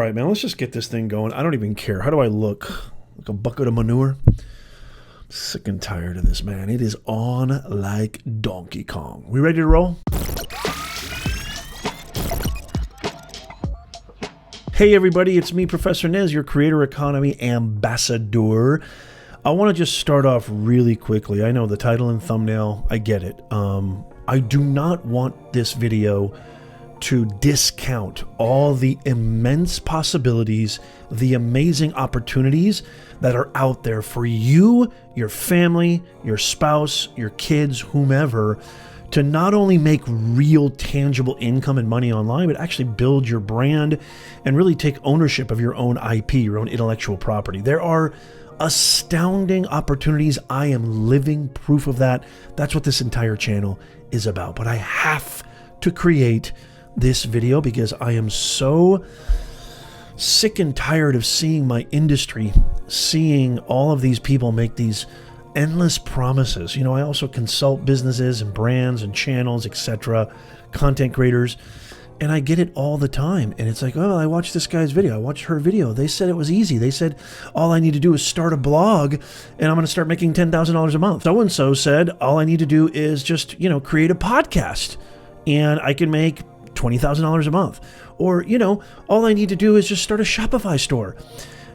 right, man, let's just get this thing going. I don't even care. How do I look? Like a bucket of manure? Sick and tired of this, man. It is on like Donkey Kong. We ready to roll? Hey everybody, it's me, Professor Nez, your Creator Economy Ambassador. I want to just start off really quickly. I know the title and thumbnail, I get it. I do not want this video to discount all the immense possibilities, the amazing opportunities that are out there for you, your family, your spouse, your kids, whomever, to not only make real tangible income and money online, but actually build your brand and really take ownership of your own IP, your own intellectual property. There are astounding opportunities. I am living proof of that. That's what this entire channel is about. But I have to create this video because I am so sick and tired of seeing my industry, seeing all of these people make these endless promises. You know, I also consult businesses and brands and channels, etc., content creators, and I get it all the time. And it's like, oh, I watched this guy's video. I watched her video. They said it was easy. They said all I need to do is start a blog and I'm going to start making $10,000 a month. So-and-so said all I need to do is just, create a podcast and I can make $20,000 a month. Or, all I need to do is just start a Shopify store.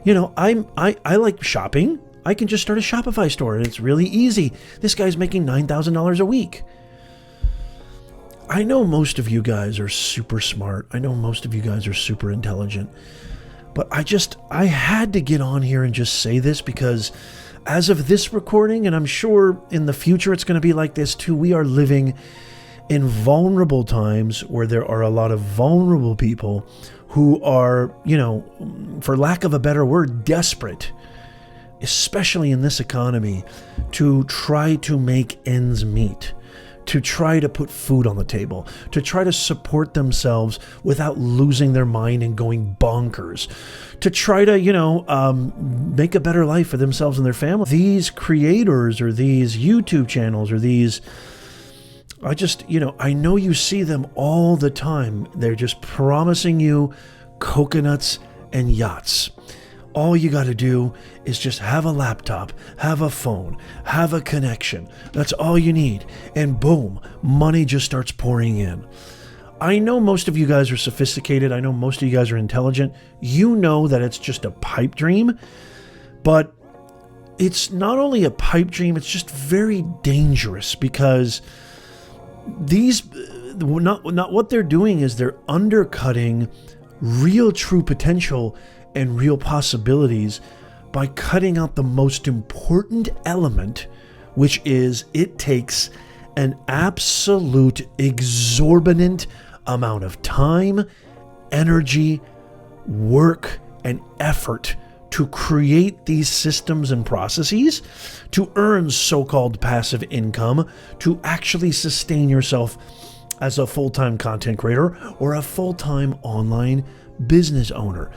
I like shopping. I can just start a Shopify store and it's really easy. This guy's making $9,000 a week. I know most of you guys are super smart. I know most of you guys are super intelligent. But I had to get on here and just say this because as of this recording, and I'm sure in the future it's going to be like this too, we are living in vulnerable times where there are a lot of vulnerable people who are, for lack of a better word, desperate, especially in this economy, to try to make ends meet, to try to put food on the table, to try to support themselves without losing their mind and going bonkers, to try to, make a better life for themselves and their family. These creators or these YouTube channels or these, I know you see them all the time. They're just promising you coconuts and yachts. All you got to do is just have a laptop, have a phone, have a connection. That's all you need. And boom, money just starts pouring in. I know most of you guys are sophisticated. I know most of you guys are intelligent. You know that it's just a pipe dream, but it's not only a pipe dream, it's just very dangerous because not what they're doing is they're undercutting real true potential and real possibilities by cutting out the most important element, which is it takes an absolute exorbitant amount of time, energy, work, and effort to create these systems and processes to earn so-called passive income, to actually sustain yourself as a full-time content creator or a full-time online business owner.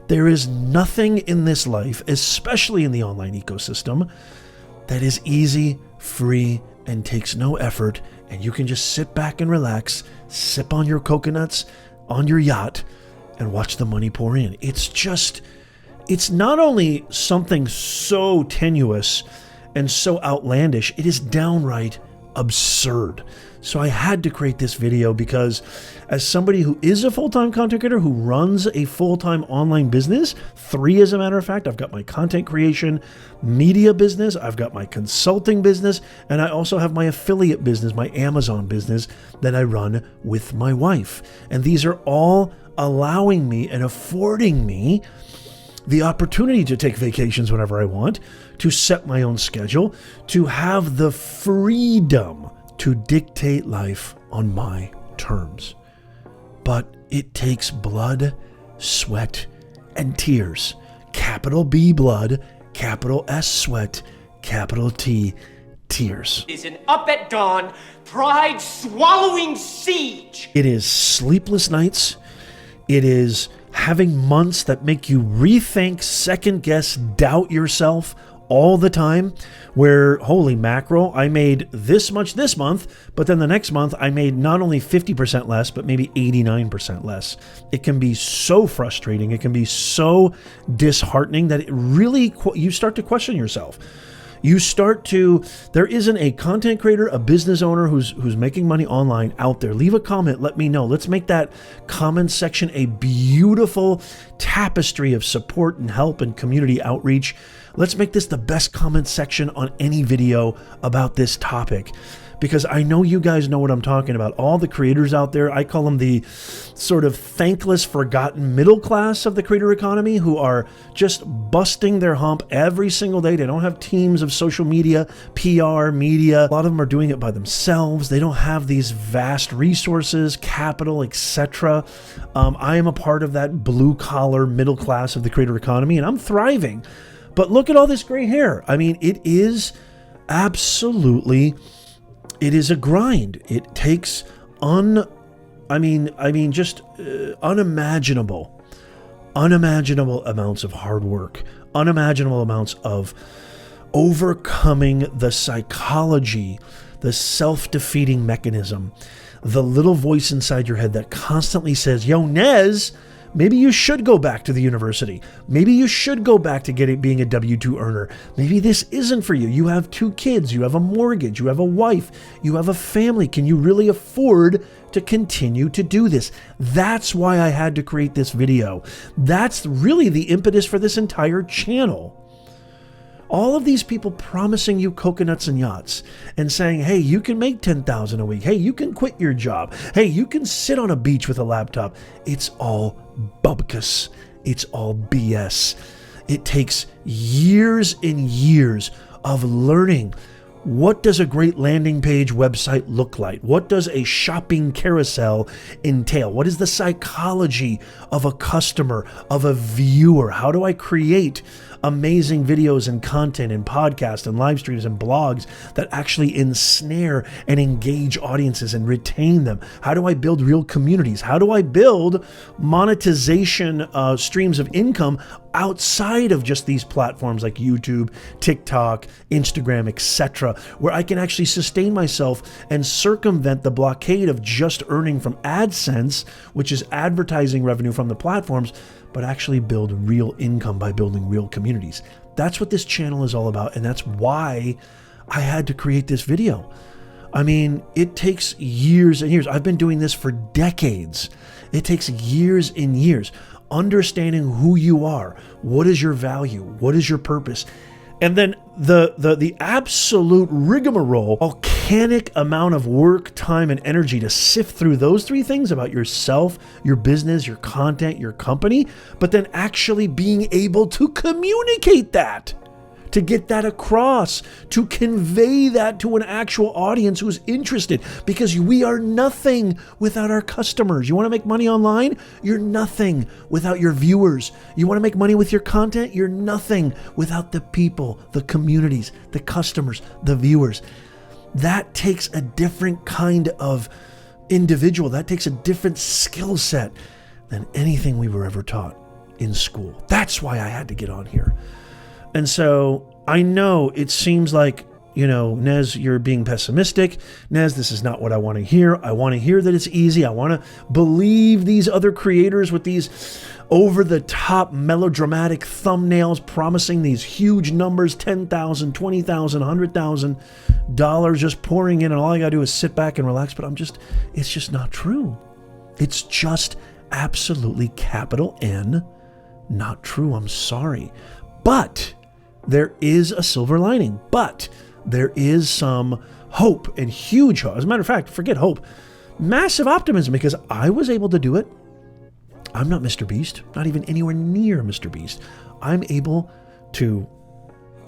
There is nothing in this life, especially in the online ecosystem, that is easy, free, and takes no effort, and you can just sit back and relax, sip on your coconuts on your yacht, and watch the money pour in. It's not only something so tenuous and so outlandish, it is downright absurd. So I had to create this video because as somebody who is a full-time content creator, who runs a full-time online business, 3 as a matter of fact, I've got my content creation media business, I've got my consulting business, and I also have my affiliate business, my Amazon business that I run with my wife. And these are all allowing me and affording me the opportunity to take vacations whenever I want, to set my own schedule, to have the freedom to dictate life on my terms. But it takes blood, sweat, and tears. Capital B blood, capital S sweat, capital T tears. It is an up at dawn, pride swallowing siege. It is sleepless nights. It is having months that make you rethink, second guess, doubt yourself all the time where, holy mackerel, I made this much this month, but then the next month I made not only 50% less, but maybe 89% less. It can be so frustrating. It can be so disheartening that it really, you start to question yourself. There isn't a content creator, a business owner who's making money online out there. Leave a comment. Let me know. Let's make that comment section a beautiful tapestry of support and help and community outreach. Let's make this the best comment section on any video about this topic, because I know you guys know what I'm talking about. All the creators out there, I call them the sort of thankless, forgotten middle class of the creator economy, who are just busting their hump every single day. They don't have teams of social media, PR, media. A lot of them are doing it by themselves. They don't have these vast resources, capital, etc. I am a part of that blue collar middle class of the creator economy, and I'm thriving. But look at all this gray hair. I mean, it is absolutely... It is a grind. It takes unimaginable amounts of hard work, unimaginable amounts of overcoming the psychology, the self-defeating mechanism, the little voice inside your head that constantly says, yo, Nez, maybe you should go back to the university. Maybe you should go back to being a W-2 earner. Maybe this isn't for you. You have 2 kids. You have a mortgage. You have a wife. You have a family. Can you really afford to continue to do this? That's why I had to create this video. That's really the impetus for this entire channel. All of these people promising you coconuts and yachts and saying, hey, you can make $10,000 a week. Hey, you can quit your job. Hey, you can sit on a beach with a laptop. It's all bubkus. It's all BS. It takes years and years of learning. What does a great landing page website look like? What does a shopping carousel entail? What is the psychology of a customer, of a viewer? How do I create amazing videos and content and podcasts and live streams and blogs that actually ensnare and engage audiences and retain them? How do I build real communities? How do I build monetization streams of income outside of just these platforms like YouTube, TikTok, Instagram, etc., where I can actually sustain myself and circumvent the blockade of just earning from AdSense, which is advertising revenue from the platforms, but actually build real income by building real communities. That's what this channel is all about, and that's why I had to create this video. I mean, it takes years and years. I've been doing this for decades. It takes years and years. Understanding who you are, what is your value, what is your purpose, and then the absolute rigmarole, volcanic amount of work, time, and energy to sift through those 3 things about yourself, your business, your content, your company, but then actually being able to communicate that, to get that across, to convey that to an actual audience who's interested, because we are nothing without our customers. You want to make money online? You're nothing without your viewers. You want to make money with your content? You're nothing without the people, the communities, the customers, the viewers. That takes a different kind of individual. That takes a different skill set than anything we were ever taught in school. That's why I had to get on here. And so I know it seems like, Nez, you're being pessimistic. Nez, this is not what I want to hear. I want to hear that it's easy. I want to believe these other creators with these over-the-top melodramatic thumbnails promising these huge numbers, $10,000, $20,000, $100,000 just pouring in, and all I got to do is sit back and relax. But it's just not true. It's just absolutely capital N, not true. I'm sorry. But there is a silver lining, but there is some hope, and huge hope. As a matter of fact, forget hope, massive optimism, because I was able to do it. I'm not Mr. Beast, not even anywhere near Mr. Beast. I'm able to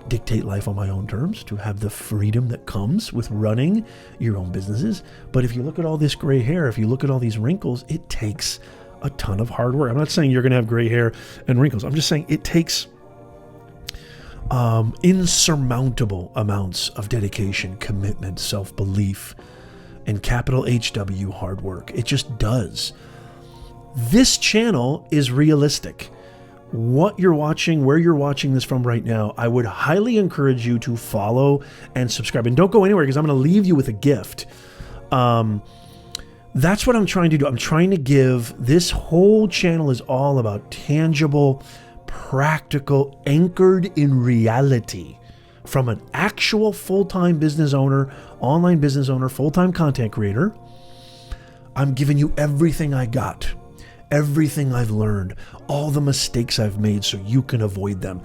dictate life on my own terms, to have the freedom that comes with running your own businesses. But if you look at all this gray hair, if you look at all these wrinkles, it takes a ton of hard work. I'm not saying you're going to have gray hair and wrinkles. I'm just saying it takes insurmountable amounts of dedication, commitment, self-belief, and capital HW hard work. It just does. This channel is realistic. what you're watching, where you're watching this from right now, I would highly encourage you to follow and subscribe. And don't go anywhere because I'm going to leave you with a gift. That's what I'm trying to do. I'm trying to give, this whole channel is all about tangible, practical, anchored in reality from an actual full-time business owner, online business owner, full-time content creator. I'm giving you everything I got, everything I've learned, all the mistakes I've made so you can avoid them.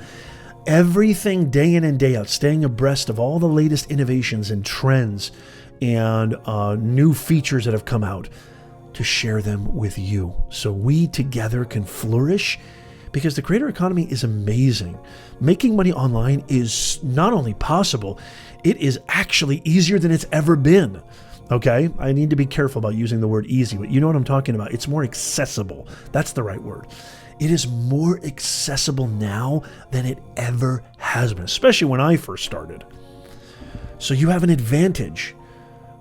Everything day in and day out, staying abreast of all the latest innovations and trends and new features that have come out to share them with you so we together can flourish, because the creator economy is amazing. Making money online is not only possible, it is actually easier than it's ever been. Okay, I need to be careful about using the word easy, but you know what I'm talking about. It's more accessible. That's the right word. It is more accessible now than it ever has been, especially when I first started. So you have an advantage,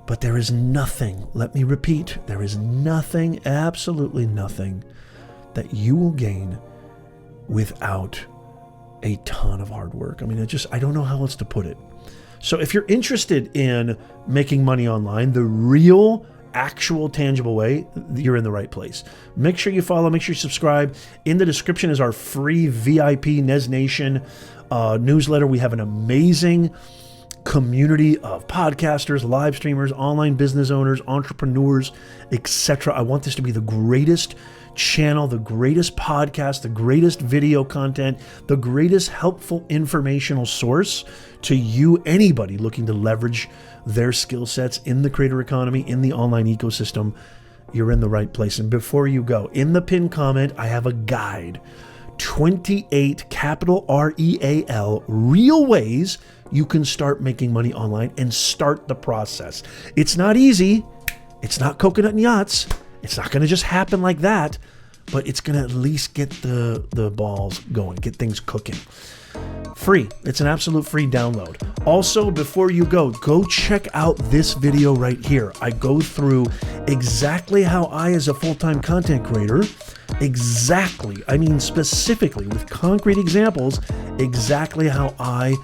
but there is nothing, let me repeat, there is nothing, absolutely nothing that you will gain without a ton of hard work. I mean, I don't know how else to put it. So if you're interested in making money online, the real, actual, tangible way, you're in the right place. Make sure you follow, make sure you subscribe. In the description is our free VIP Nez Nation newsletter. We have an amazing community of podcasters, live streamers, online business owners, entrepreneurs, etc. I want this to be the greatest channel, the greatest podcast, the greatest video content, the greatest helpful informational source to you, anybody looking to leverage their skill sets in the creator economy, in the online ecosystem. You're in the right place. And before you go, in the pinned comment, I have a guide, 28 capital REAL real ways you can start making money online and start the process. It's not easy. It's not coconut and yachts. It's not going to just happen like that, but it's going to at least get the balls going, get things cooking. Free. It's an absolute free download. Also, before you go check out this video right here. I go through exactly how I, as a full-time content creator, specifically with concrete examples, exactly how I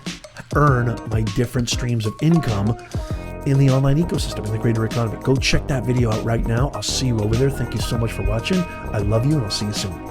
earn my different streams of income in the online ecosystem, in the creator economy. Go check that video out right now. I'll see you over there. Thank you so much for watching. I love you, and I'll see you soon.